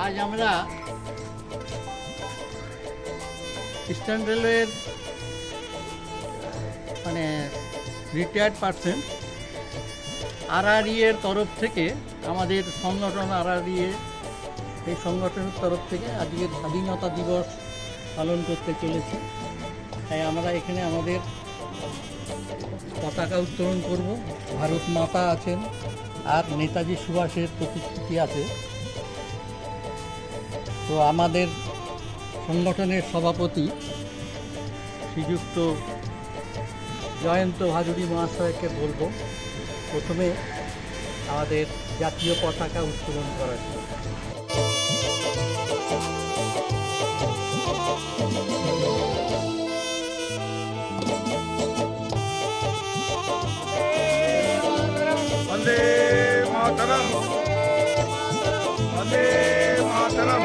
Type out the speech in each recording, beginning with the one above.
আজ আমরা ইস্টার্ন রেলওয়ের মানে রিটায়ার্ড পারসন RRE এর তরফ থেকে আমাদের সংগঠন RRE এই সংগঠনের তরফ থেকে আজকের স্বাধীনতা দিবস পালন করতে চলেছি। তাই আমরা এখানে আমাদের পতাকা উত্তোলন করব। ভারত মাতা আছেন আর নেতাজি সুভাষের প্রতিকৃতি আছে। তো আমাদের সংগঠনের সভাপতি শ্রীযুক্ত জয়ন্ত ভাদুড়ী মহাশয়কে বলবো প্রথমে আমাদের জাতীয় পতাকা উত্তোলন করার জন্য। वंदे मातरम, वंदे मातरम।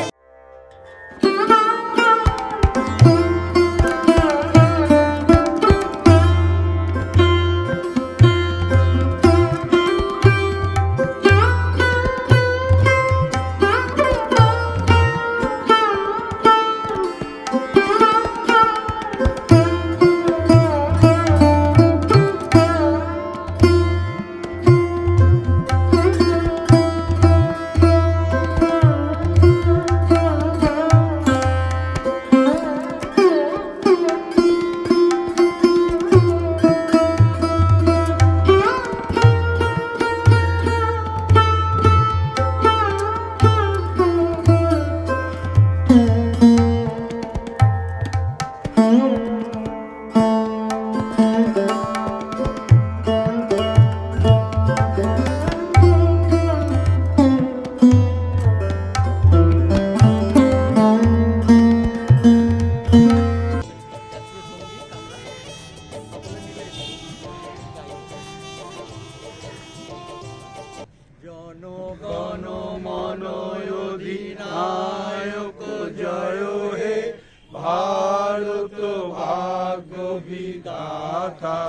জনগণ মন অধিনায়ক জয় হে ভারত ভাগ্য বিধাতা।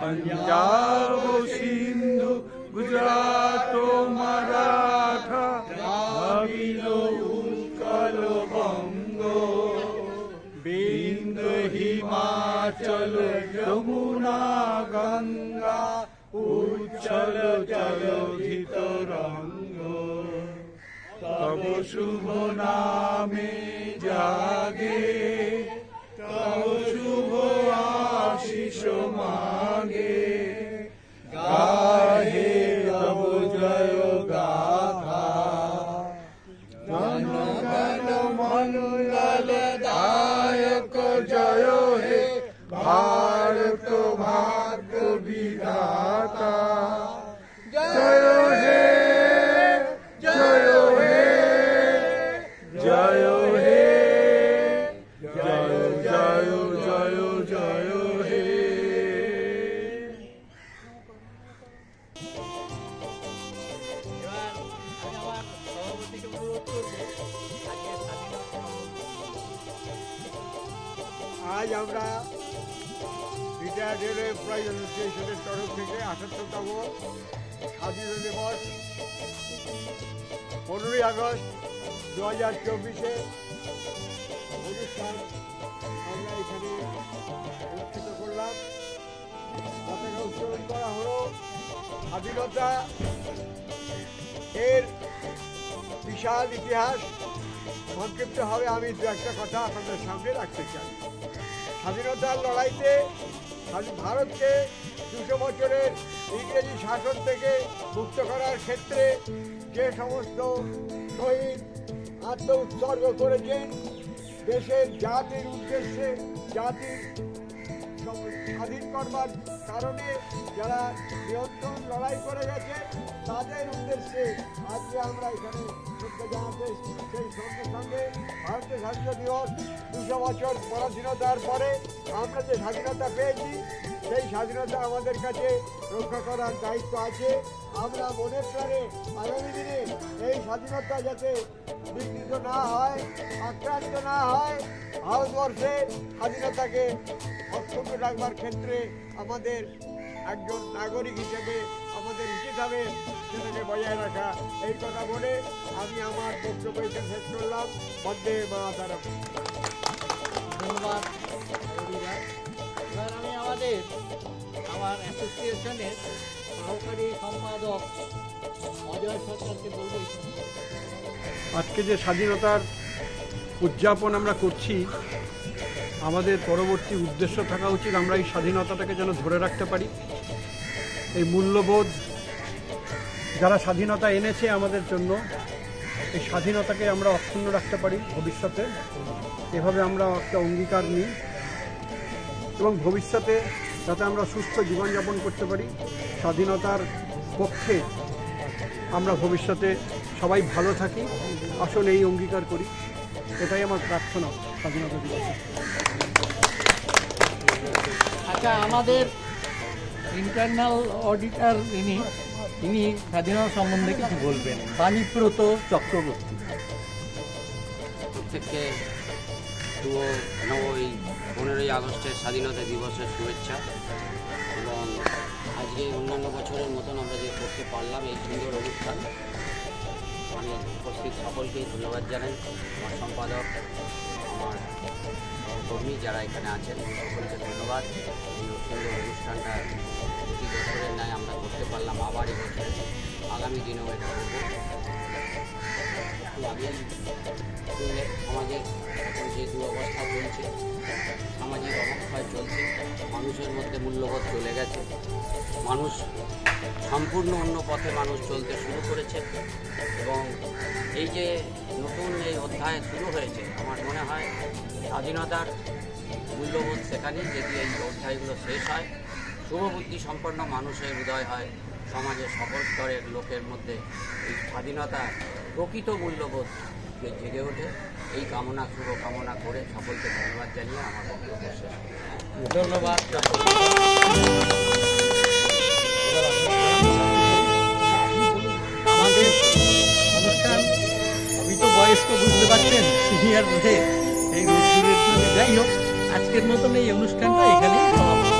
पंजाब सिंधु गुजरात मराठा দ্রাবিড় উৎকল বঙ্গ बिंद हिमाचल यमुना गंगा उच्चल जलधित रंग तब शुभ नामे जागे तब शुभ आशीष मांगे गाहे तब जय गाथा जन गण मंगलदायक जय हे भारत भाग्य विधाता। जय हे जय हे जय हे जय जय जय जय हे। এবার আমি আমার সভাপতিকে অনুরোধ করবো আজকে স্বাধীনতা আজ আমরা রিটায়ার্ড রেলওয়ে এমপ্লয়িজ অ্যাসোসিয়েশনের তরফ থেকে ৭৮তম স্বাধীনতা দিবস ১৫ই আগস্ট ২০২৪-এ অনুষ্ঠান আমরা এখানে অনুষ্ঠিত করলাম। পতাকা উত্তোলন করা হলো। স্বাধীনতা এর বিশাল ইতিহাস সংক্ষিপ্তভাবে আমি দু একটা কথা আপনাদের সামনে রাখতে চাই। স্বাধীনতার লড়াইতে ভারতকে ২০০ বছরের ইংরেজি শাসন থেকে মুক্ত করার ক্ষেত্রে যে সমস্ত শহীদ আত্ম উৎসর্গ করেছেন, দেশের জাতির উদ্দেশ্যে জাতির স্বাধীন করবার কারণে যারা নিয়ন্ত্রণ লড়াই করে গেছে তাদের উদ্দেশ্যে আজকে আমরা এখানে শ্রদ্ধা জানাতে সেই সঙ্গে সঙ্গে ভারতের স্বাধীনতা দিবস ২০০ বছর পরাধীনতার পরে আমরা যে স্বাধীনতা পেয়েছি সেই স্বাধীনতা আমাদের কাছে রক্ষা করার দায়িত্ব আছে। আমরা মনে প্রাণে আগামী দিনে এই স্বাধীনতা যাতে বিঘ্নিত না হয়, আক্রান্ত না হয়, ভারতবর্ষের স্বাধীনতাকে অক্ষুণ্ণ রাখবার ক্ষেত্রে আমাদের একজন নাগরিক হিসেবে আমাদের উচিত হবে সেটাকে বজায় রাখা, এই কথা বলে আমি আমার বক্তব্য এখানে শেষ করলাম। বন্দে মাতরম। ধন্যবাদ। এবার আমি আমার অ্যাসোসিয়েশনের সহকারী সম্পাদক অজয় সরকারকে বলবো। আজকে যে স্বাধীনতার উদযাপন আমরা করছি, আমাদের পরবর্তী উদ্দেশ্য থাকা উচিত আমরা এই স্বাধীনতাটাকে যেন ধরে রাখতে পারি। এই মূল্যবোধ যারা স্বাধীনতা এনেছে আমাদের জন্য, এই স্বাধীনতাকে আমরা অক্ষুণ্ণ রাখতে পারি ভবিষ্যতে। এভাবে আমরা একটা অঙ্গীকার নিই এবং ভবিষ্যতে যাতে আমরা সুস্থ জীবনযাপন করতে পারি, স্বাধীনতার পক্ষে আমরা ভবিষ্যতে সবাই ভালো থাকি, আসলে এই অঙ্গীকার করি। এটাই আমার প্রার্থনা স্বাধীনতা দিবসে। আচ্ছা, আমাদের ইন্টারনাল অডিটর তিনি স্বাধীনতা সম্বন্ধে কিছু বলবেন। বাণীব্রত চক্রবর্তী। প্রত্যেককে শুভ 15ই আগস্টের স্বাধীনতা দিবসের শুভেচ্ছা। এবং আজকে অন্যান্য বছরের মতন আমরা যে করতে পারলাম এই সুন্দর অনুষ্ঠান, আমি উপস্থিত সকলকেই ধন্যবাদ জানাই। আমার সম্পাদক, আমার কর্মী যারা এখানে আছেন সকলকে ধন্যবাদ। এই সুন্দর অনুষ্ঠানটা প্রতি বছরের ন্যায় আমরা করতে পারলাম, আবার এই বছরে আগামী দিনেও এটা করবো। আগে শুনলে সমাজে এখন যে দুরবস্থা চলছে, সামাজিক অবক্ষয় চলছে, মানুষের মধ্যে মূল্যবোধ চলে গেছে, মানুষ সম্পূর্ণ অন্য পথে মানুষ চলতে শুরু করেছে। এবং এই যে নতুন এই অধ্যায় শুরু হয়েছে, আমার মনে হয় স্বাধীনতার মূল্যবোধ সেখানেই যদি এই অধ্যায়গুলো শেষ হয়, শুভবুদ্ধি সম্পন্ন মানুষের হৃদয় হয়, সমাজের সকল স্তরের লোকের মধ্যে এই স্বাধীনতা প্রকৃত মূল্যবোধ জেগে ওঠে। এই কামনা, শুভ কামনা করে সকলকে ধন্যবাদ জানিয়ে আমার বক্তব্য শেষ। ধন্যবাদ। আমাদের অনুষ্ঠান, আমি তো বয়স্ক বুঝতে পারছেন, সিনিয়র বোধে এই রোদ্দুরের জন্য। যাই হোক, আজকের মতন এই অনুষ্ঠানটা এখানেই সমাপ্ত।